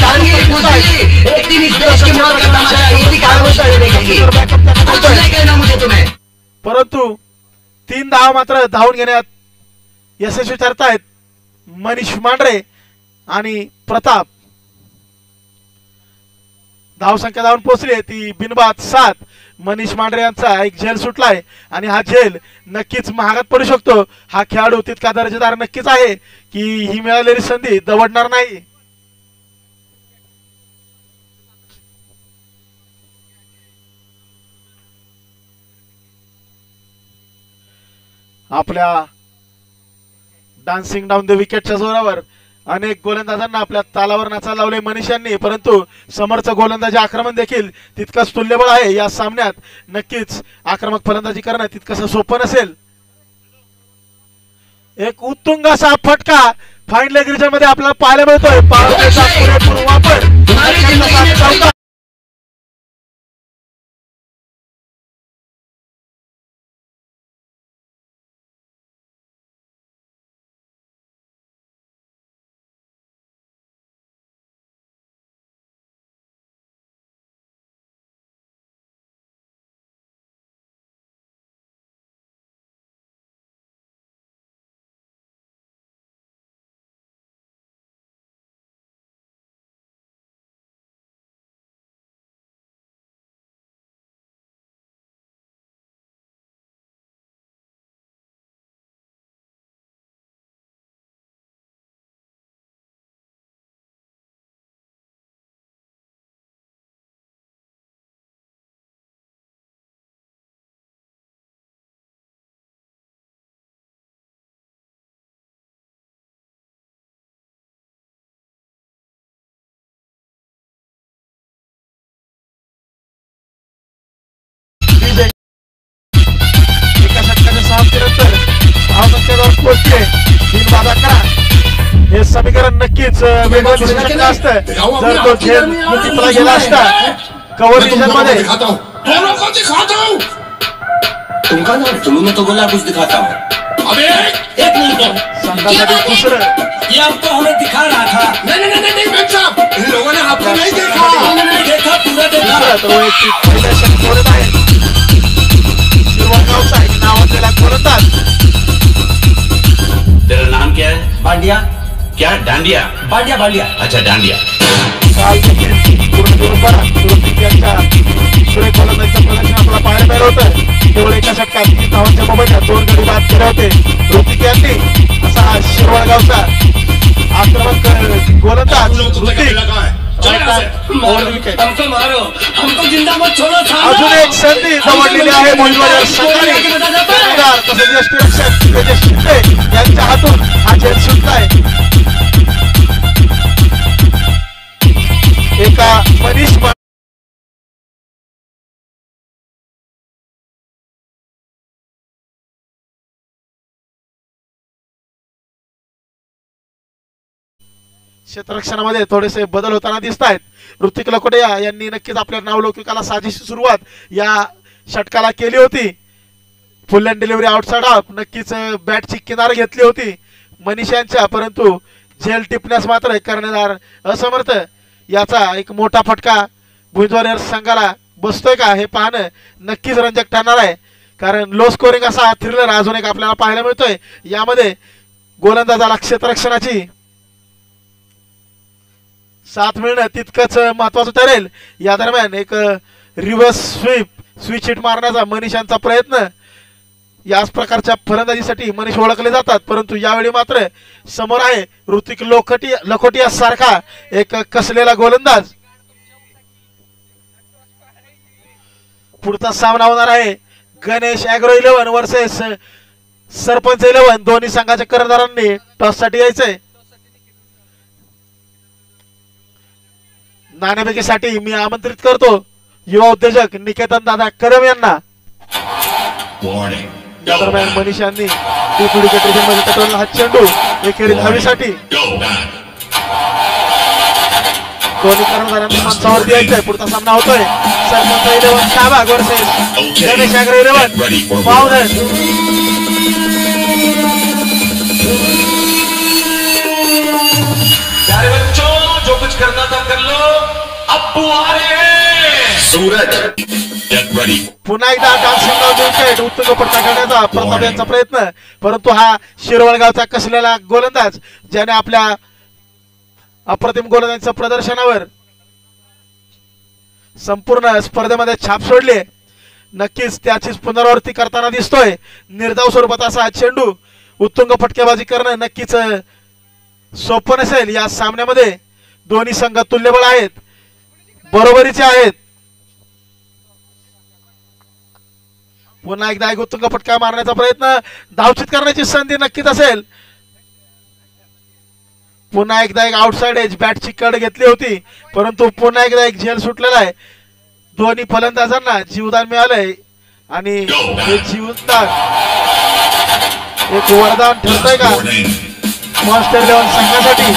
खाने में तुम्हारी एक दिन इस देश की मौत का तमाशा इसी खामोश देखेगी. कुछ नहीं कहना मुझे तुम्हें. परंतु 3 धाव मात्र धावून घेण्यात यशस्वी ठरतायत मनीष मांढरे आणि प्रताप. धाव संख्या धावून पोहोचली ती बिनबाद 7. मनीष मांढरे यांचा एक झेल सुटलाय आणि हा झेल नक्कीच महागात पडू शकतो. हा खेळाडू तितका दर्जेदार नक्कीच आहे की ही मिळालेली संधी दवडणार नाही. आपल्या डान्सिंग डाऊन द विकेटच्या जोरावर अनेक गोलंदाजांना आपल्या तालावर नाचायला लावले मनीष यांनी, परंतु समोरचं गोलंदाजी आक्रमण देखील तितकंच तुल्यबळ आहे. या सामन्यात नक्कीच आक्रमक फलंदाजी करणं तितकंसं सोपं नसेल. एक उत्तुंग असा फटका फाईन लेग रिजन मध्ये आपल्याला पाहायला मिळतोय. वापर संख्या जाऊन पोहोचते 3-11. हे समीकरण नक्कीच वेगळं दिसू शकलं असतं जर तो खेळ टिपला गेला असता कव्हर डिव्हिजन मध्ये. दोनों को दिखाता हूँ. तुमका ना तुमने तो बोला कुछ दिखाता हूँ. अबे एक मिनट. संघासाठी दुसरं ये आपको हमें दिखा रहा था. नहीं मेम साहब, इन लोगों ने आपको नहीं देखा. हमने नहीं देखा, पूरा देखा. दुसरा तो वैयक्तिक पहिल्या षटकावरील आहे शिरवळगावचा एक नावाजलेला गोलंदाज. तेरा नाम क्या है? बांडिया. क्या? डांडिया? बांडिया बांडिया. अच्छा, डांडिया. काल देखील पूर्ण स्वरूपात ऋतिक यांच्या सुरेख गोलंदाजीचं प्रदर्शन आपल्याला पाहायला मिळालं होतं. केवळ एका षटकात 30 धावांच्या मोबदल्यात 2 गडी बाद केले होते ऋतिक यांनी. असा शिरवळगावचा आक्रमक गोलंदाज ऋतिक. हमको मारो, हमको जिंदा मत छोड़ो. अजून एक संधी दवडलेली आहे भुईंजवाडी संघाने. कर्णधार तसेच यष्टिरक्षक तेजस शिंदे यांच्या हातून हा झेल सुटलाय. एका मनीष क्षेत्ररक्षणामध्ये थोडेसे बदल होताना दिसत आहेत. ऋतिक लकोटिया यांनी नक्कीच आपल्या नावलौकिकाला साजेशी सुरुवात या षटकाला केली होती. फुल अँड डिलिव्हरी आउटसाइड ऑफ नक्कीच बॅटची किनार घेतली होती मनीष यांच्या, परंतु झेल टिपण्यास मात्र कर्णधार असमर्थ. याचा एक मोठा फटका भुईंजवाडी संघाला बसतोय का हे पाहणं नक्कीच रंजक ठरणार आहे. कारण लो स्कोरिंग असा थ्रिलर अजून एक आपल्याला पाहायला मिळतोय. यामध्ये गोलंदाजाला क्षेत्ररक्षणाची साथ मिळणं तितकंच महत्वाचं ठरेल. या दरम्यान एक रिव्हर्स स्विच हिट मारण्याचा मनीषांचा प्रयत्न. याच प्रकारच्या फलंदाजीसाठी मनीष ओळखले जातात, परंतु यावेळी मात्र समोर आहे ऋतिक लखोटिया सारखा एक कसलेला गोलंदाज. पुढचा सामना होणार आहे गणेश ॲग्रो 11 वर्सेस सरपंच 11. दोन्ही संघाच्या कर्णधारांनी टॉस साठी यायचंय. नाणेफेकीसाठी मी आमंत्रित करतो युवा उद्योजक निकेतन दादा कदम यांना. या दरम्यान मनीष यांनी हा चेंडू एकेरी धावीसाठी दोन्ही कर्णधारांनी मंचावर द्यायचंय. पुढचा सामना होतोय सरपंच 11 शाहबाग वर्सेस गणेश ॲग्रो 11 पावधन. प्यारे बच्चों, जो कुछ करना था कर लो, अब्बू आ रहे हैं. Suraj, get ready. पुन्हा एकदा डान्सिंग उत्तुंग पट्टा करण्याचा प्रताप यांचा प्रयत्न, परंतु हा शिरवळगावचा कसलेला गोलंदाज ज्याने आपल्या अप्रतिम गोलंदाजीच्या प्रदर्शनावर संपूर्ण स्पर्धेमध्ये छाप सोडली. नक्कीच त्याचीच पुनरावृत्ती करताना दिसतोय. निर्धाव स्वरूपात असा चेंडू उत्तुंग फटकेबाजी करणं नक्कीच सोपं नसेल. या सामन्यामध्ये दोन्ही संघ तुल्यबळ आहेत, बरोबरीचे आहेत. पुन्हा एकदा एक उत्तुंग फटका मारण्याचा प्रयत्न, धावचित करण्याची संधी नक्कीच असेल. पुन्हा एकदा एक आउटसाइड एज बॅटची कड घेतली होती, परंतु पुन्हा एकदा एक झेल सुटलेला आहे. दोन्ही फलंदाजांना जीवदान मिळालंय आणि हे जीवदान एक वरदान ठरतंय का मॉन्स्टर 11 संघासाठी.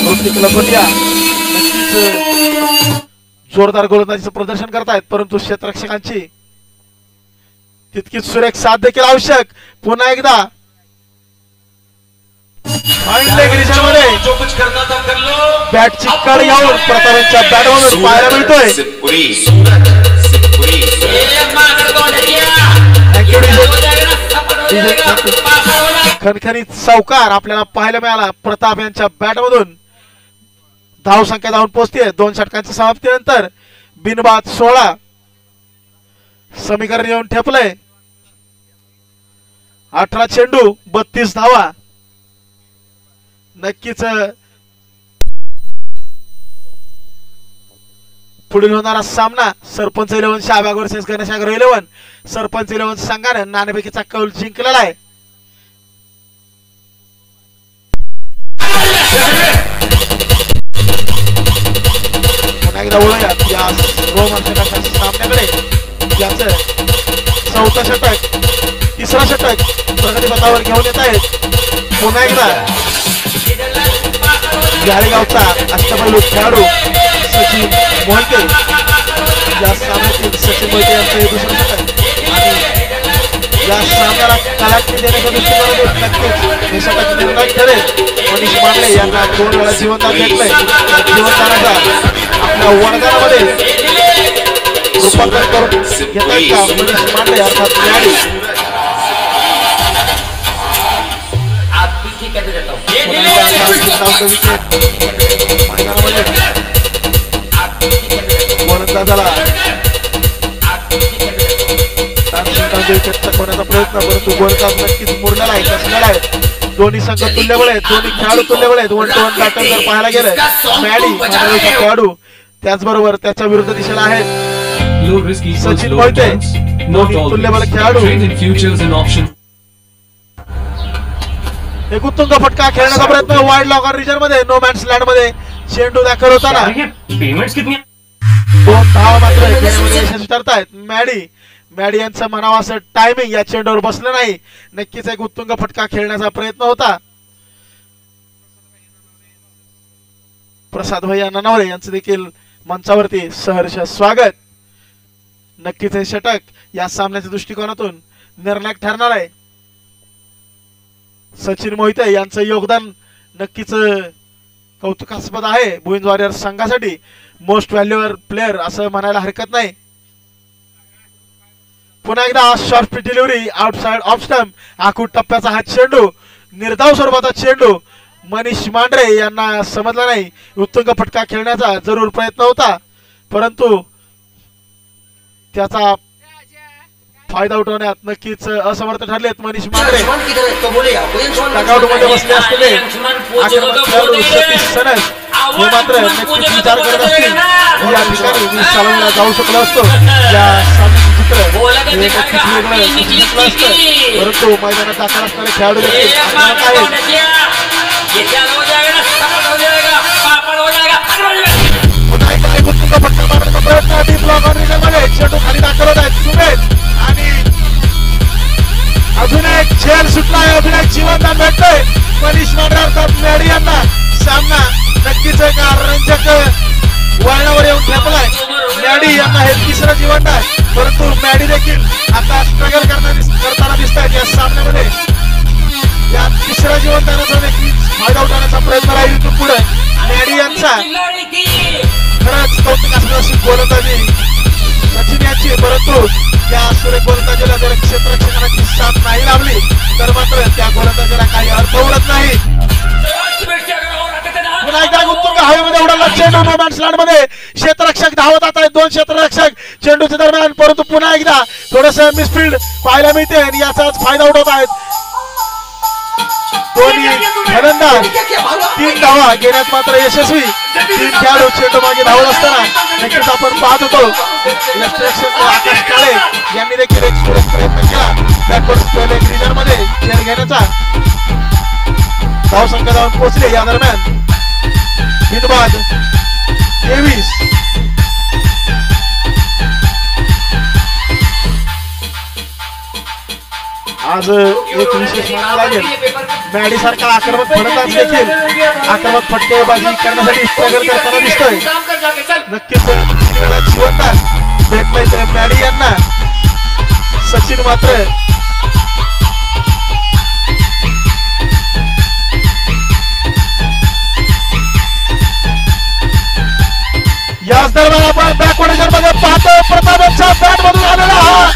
ऋतिक लखोटिया जोरदार गोलंदाजीचं प्रदर्शन करतायत, परंतु क्षेत्ररक्षकांची तितकीच सुरेख साथ देखील आवश्यक. पुन्हा एकदा बॅटची कड घेऊन प्रतापांच्या बॅटमधून पाहायला मिळतोय. खणखणीत सावकार आपल्याला पाहायला मिळाला प्रताप यांच्या बॅटमधून. धाव संख्या धावून पोहोचते 2 षटकांच्या समाप्तीनंतर. बिनबाद 16 समीकरण येऊन ठेपलंय. 18 चेंडू 32 धावा. नक्कीच पुढील होणारा सामना सरपंच 11 शाहबाग वर्सेस गणेश ॲग्रो 11. सरपंच 11 संघाने नाणेफेकीचा कौल जिंकलेला आहे. पुन्हा एकदा वळूया या रोमांचकाच्या सामन्याकडे. ज्याचं चौथा षटक तिसरा षटक प्रगतीपथावर घेऊन येत आहेत. पुन्हा एकदा गाळेगावचा अष्टपैलू खेळाडू सचिन मोहिते, या सामन्यातील सचिन मोहिते यांचं हे दुसरं षटक आणि या सामन्याला कलाटणी देण्याच्या दृष्टिकोनातून नक्कीच हे षटक निर्णायक ठरेल. मनीष मांडले यांना 2 वेळा जीवनदान घेतलंय. त्या जीवनदानाचा आपल्या वरदानामध्ये रूपांतर करून घेतायत का मनीष मांडले अर्थात मॅडी. गोलंदाजाला होण्याचा प्रयत्न, परंतु गोलंदाज नक्कीच मुरलेला आहे, कसलेला आहे. दोन्ही संघ तुल्यबळ आहेत, दोन्ही खेळाडू तुल्यबळ आहेत. 1-to-1 बॅटल जर पाहायला गेलं मॅडी मानवीचा खेळाडू त्याचबरोबर त्याच्या विरुद्ध दिशेला आहेत सचिन मोहिते, दोन्ही तुल्यबळ खेळाडू. एक उत्तुंग फटका खेळण्याचा प्रयत्न वाईड लॉकर रिजन मध्ये, नो मॅन्स लँड मध्ये चेंडू दाखल होताना 2 धावा मात्र खेळण्यामध्ये यशस्वी ठरतायत. मॅडी यांचं म्हणावं असं टायमिंग या चेंडूवर बसलं नाही. नक्कीच एक उत्तुंग फटका खेळण्याचा प्रयत्न होता. प्रसाद भैया ननावरे यांचं देखील मंचावरती सहर्ष स्वागत. नक्कीच हे षटक या सामन्याच्या दृष्टिकोनातून निर्णायक ठरणार आहे. सचिन मोहिते यांचं योगदान नक्कीच कौतुकास्पद आहे. भुईंज वॉरियर्स संघासाठी मोस्ट व्हॅल्युएबल प्लेअर असं म्हणायला हरकत नाही. पुन्हा एकदा short delivery outside off stump, आखूड टप्प्याचा हा चेंडू, निर्धाव स्वरूपाचा चेंडू मनीष मांढरे यांना समजला नाही. उत्तुंग फटका खेळण्याचा जरूर प्रयत्न होता, परंतु त्याचा फायदा उठवण्यात नक्कीच असमर्थ ठरलेत मनीष मांढरे. डगआउट मध्ये बसले असलेले आक्रमक खेळाडू सतीश सनस हे मात्र नक्कीच विचार करत असतील या ठिकाणी मी चालवला जाऊ शकलो असतो. या सामन्याचे चित्र हे नक्कीच वेगळं दिसलं असतं, परंतु मैदानात दाखल असणारे खेळाडू देखील आक्रमक आहेत. पुन्हा एकदा एक उत्तुंग फटका मारण्याचा प्रयत्न डीप ब्लॉक मध्ये चेंडू खाली दाखल होत आहेत सुमेध आणि अजून एक झेल सुटलाय, अजून एक जीवनदान भेटतोय मनीष मांढरे अर्थात मॅडी यांना. सामना नक्कीच एक रंजक वळणावर येऊन ठेपलाय. मॅडी यांना हे तिसरं जीवनदान, परंतु मॅडी देखील आता स्ट्रगल करताना दिसत आहेत या सामन्यामध्ये. या तिसऱ्या जीवनदानाचा देखील फायदा उठवण्याचा प्रयत्न राहील इथून पुढे मॅडी यांचा. खरंच कौतुकास्पद अशी गोलंदाजी सचिन यांची, परंतु या सुरेख गोलंदाजीला जर क्षेत्ररक्षकाची साथ नाही लाभली तर मात्र त्या गोलंदाजीला काही अर्थ उरत नाही. पुन्हा एकदा उत्तुंग हवेमध्ये उडाला चेंडू नो मॅन्स लँड मध्ये. क्षेत्ररक्षक धावत आहेत, 2 क्षेत्ररक्षक चेंडूच्या दरम्यान, परंतु पुन्हा एकदा थोडस मिसफिल्ड पाहायला मिळते आणि याचाच फायदा उठवत आहेत दोन्ही फलंदाज. 3 धावा घेण्यात मात्र यशस्वी. 3 खेळाडू चेंडू मागे धावत असताना नक्कीच आपण पाहत होतो. आकाश काळे यांनी देखील एक सुरेख प्रयत्न केला बॅकवर्ड रिजन मध्ये खेळ घेण्याचा. धाव संख्या जाऊन पोहोचले. या दरम्यान बिनबाद 23. आज एक विशेष म्हणावं लागेल, मॅडी सारखा आक्रमक फलंदाज देखील आक्रमक फटकेबाजी करण्यासाठी स्ट्रगल करताना दिसतोय. नक्कीच जीवनदान भेटलंय मॅडी यांना. सचिन मात्र याच दरम्यान आपण बॅकवर्ड मध्ये पाहतो प्रतापच्या बॅट मधून आलेला हा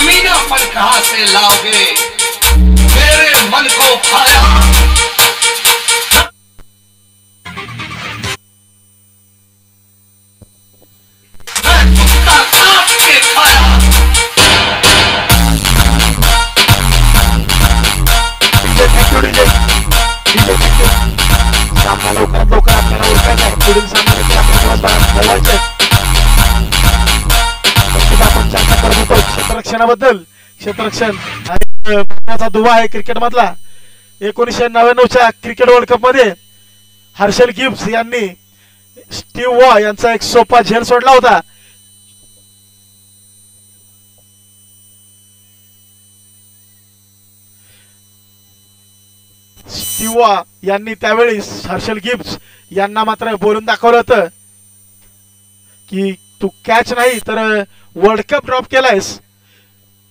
जमीनापन कहां से लाओगे मेरे मन को खाया मैं कुत्ता काट के खाया सामना लवकरात लवकर आपल्याला ओळखायचा आहे. पुढील सामन्यात आपण बोलायचे आपण चर्चा करत होतो क्षेत्ररक्षणाबद्दल. क्षेत्ररक्षण हा दुवा आहे क्रिकेट मधला. 1999च्या क्रिकेट वर्ल्ड कप मध्ये हर्षल गिब्स यांनी स्टीव्ह वॉ यांचा एक सोपा झेल सोडला होता. स्टीव्ह वॉ यांनी त्यावेळी हर्षल गिब्स यांना मात्र बोलून दाखवलं होतं की तू कॅच नाही तर वर्ल्ड कप ड्रॉप केलायस.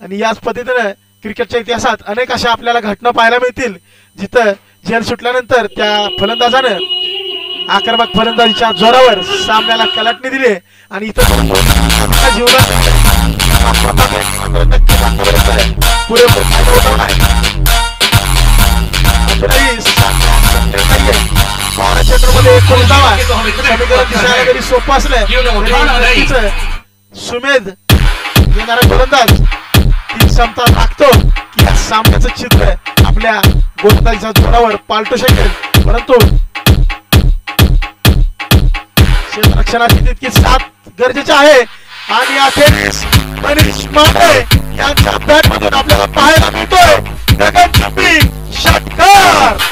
आणि याच पद्धतीने क्रिकेटच्या इतिहासात अनेक अशा आपल्याला घटना पाहायला मिळतील जिथं झेल सुटल्यानंतर त्या फलंदाजानं आक्रमक फलंदाजीच्या जोरावर सामन्याला कलाटणी दिली आणि इथं जीवनात पुरेपूर फायदा उठवला आहे. महाराष्ट्रामध्ये समीकरण दिसायला जरी सोपं असलं सुमेध येणारा गोलंदाज ती क्षमता राखतो की या सामन्याचं चित्र आपल्या गोलंदाजीच्या जोरावर पालटू शकेल. परंतु क्षेत्ररक्षणाची तितकी साथ गरजेची आहे आणि अखेरीस मनीष मांढरे यांच्या बॅटमधून आपल्याला पाहायला मिळतोय गगनचुंबी षटकार.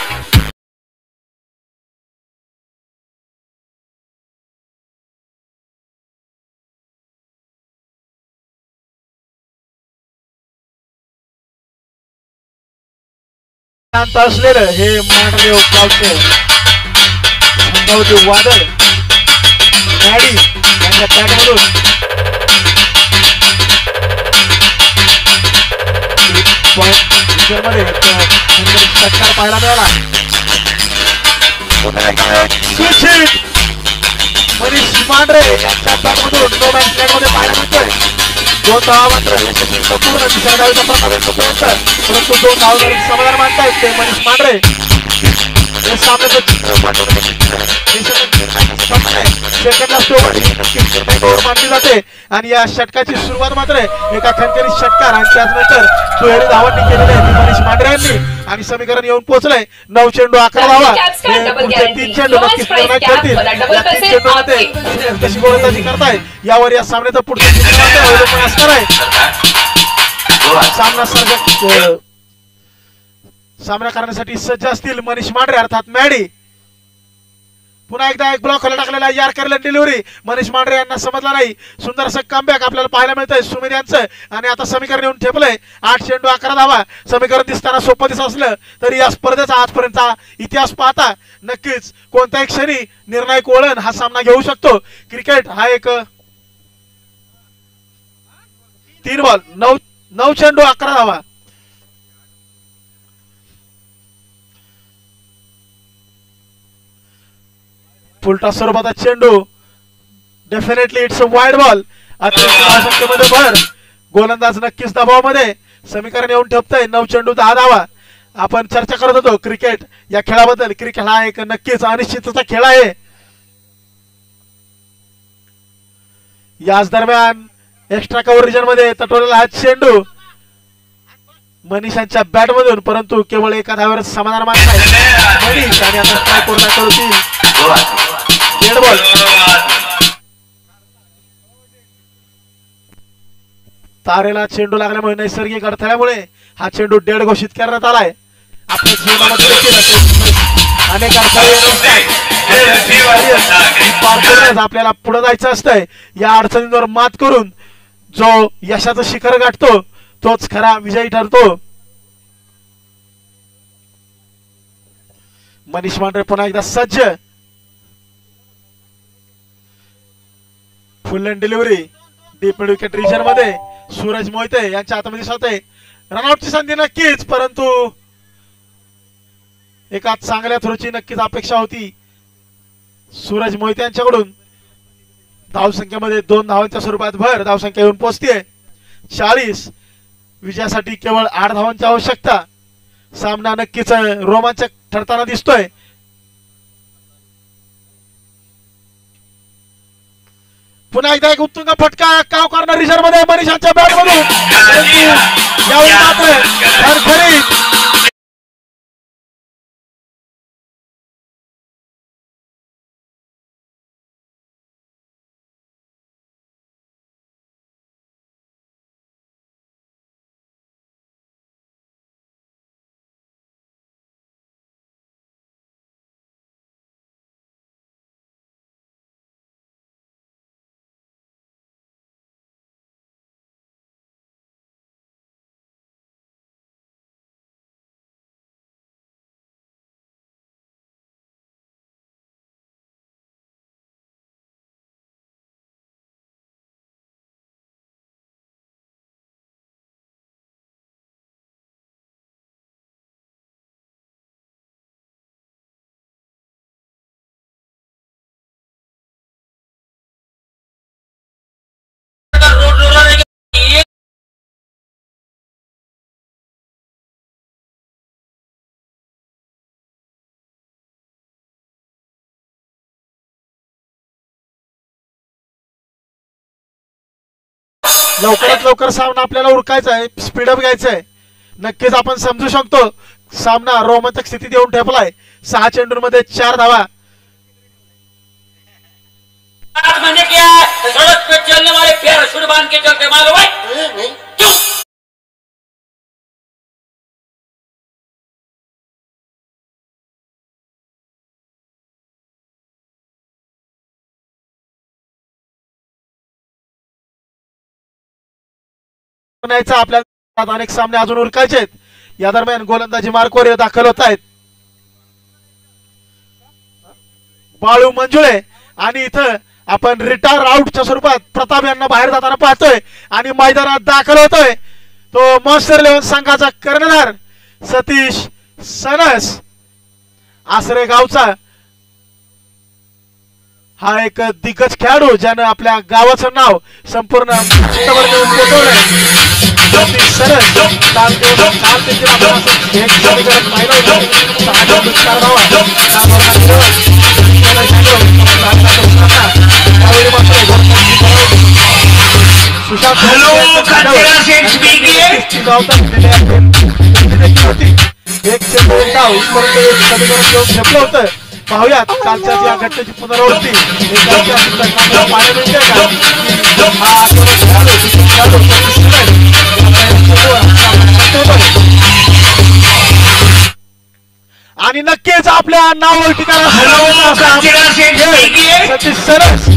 शांत असलेलं हे मांढरे गावचे संभाव्य वादळ मॅडी यांच्या बॅटमधून मध्ये षटकार पाहायला मिळाला. मनीष मांढरे यांच्या बॅटमधून नो मॅन लँडमध्ये पाहायला मिळतोय. 2 धावा मात्र संपूर्ण तिसऱ्या डावीचा प्रकार परंतु 2 धावा समाधान मानतायत ते मनीष मांढरे. हे सामन्याचं मानली जाते आणि या षटकाची सुरुवात मात्र एका खणखणीत षटकार आणि त्याचनंतर दुहेरी धावांनी केलेली आहे मनीष मांढरे यांनी आणि समीकरण येऊन पोहोचलंय. 9 चेंडू 11 धावा. पुढचे 3 चेंडू नक्कीच निर्णायक ठरतील. या 3 चेंडूमध्ये कशी गोलंदाजी करताय यावर या सामन्याचं पुढचं अवलंबून असणार आहे. सामना करण्यासाठी सज्ज असतील मनीष मांढरे अर्थात मॅडी. पुन्हा एकदा एक ब्लॉक टाकलेला यार्कर डिलिव्हरी मनीष मांढरे यांना समजला नाही. सुंदर असं कमबॅक आपल्याला पाहायला मिळतंय सुमेध यांचं आणि आता समीकरण येऊन ठेपलंय. 8 चेंडू 11 धावा. समीकरण दिसताना सोपं दिसत असलं तरी या स्पर्धेचा आजपर्यंतचा इतिहास पाहता नक्कीच कोणत्याही क्षणी निर्णायक वळण हा सामना घेऊ शकतो. क्रिकेट हा एक 3 बॉल 9 चेंडू 11 धावा. फुलटा स्वरूपाचा चेंडू definitely it's a wide ball. संख्येमध्ये भर गोलंदाज नक्कीच दबावामध्ये. समीकरण येऊन ठेपतंय 9 चेंडू 10 धावा. आपण चर्चा करत होतो क्रिकेट या खेळाबद्दल. क्रिकेट हा एक नक्कीच अनिश्चिततेचा खेळ आहे. याच दरम्यान एक्स्ट्रा कव्हर रिजन मध्ये तटवलेला हा चेंडू मनीषांच्या बॅट मधून परंतु केवळ एका धावेवर समाधान मानताय मनीष आणि आता काय पूर्ण करू डेड बॉल. तारेला चेंडू लागल्यामुळे नैसर्गिक अडथळ्यामुळे हा चेंडू डेड घोषित करण्यात आलाय. आपल्या जीवनामध्ये अनेक अडथळे आपल्याला पुढे जायचं असतंय. या अडचणींवर मात करून जो यशाचं शिखर गाठतो तोच खरा विजयी ठरतो. मनीष मांढरे पुन्हा एकदा सज्ज. Full and delivery deep mid wicket region मध्ये सूरज मोहिते यांच्या हातामध्ये होते. रनआउटची संधी नक्कीच परंतु एका चांगल्या थ्रोची नक्कीच अपेक्षा होती सूरज मोहिते यांच्याकडून. धावसंख्येमध्ये 2 धावांच्या स्वरूपात भर. धावसंख्या येऊन पोहोचते 40. विजयासाठी केवळ 8 धावांची आवश्यकता. सामना नक्कीच रोमांचक ठरताना दिसतोय. पुन्हा एकदा एक उत्तुंग फटका काव कॉर्नर रिझर्व मध्ये मनीषाच्या बॅट मधून, यावेळी मात्र खरखरीत लवकरात लवकर सामना आपल्याला उरकायचा आहे, स्पीडअप घ्यायचा आहे. नक्कीच आपण समजू शकतो सामना रोमांचक स्थितीत येऊन ठेपलाय. 6 चेंडूंमध्ये 4 धावा. मैंने क्या सड़क पे चलने वाले पैराशूट बांध के चलते मालूम है? आपल्याला अनेक सामने अजून उरकायचे आहेत. या दरम्यान गोलंदाजी मार्कवर दाखल होत आहेत बाळू मंजुळे. आणि इथं आपण रिटायर आउटच्या स्वरूपात प्रताप यांना बाहेर जाताना पाहतोय आणि मैदानात दाखल होतोय तो मॉन्स्टर 11 संघाचा कर्णधार सतीश सनस आसरे गावचा. हा एक दिग्गज खेळाडू ज्यानं आपल्या गावाचं नाव संपूर्ण होतं. पाहूयात कालच्या या घटनेची पुनरावृत्ती आणि नक्कीच आपल्या नाव ठिकाणी सतीश सरस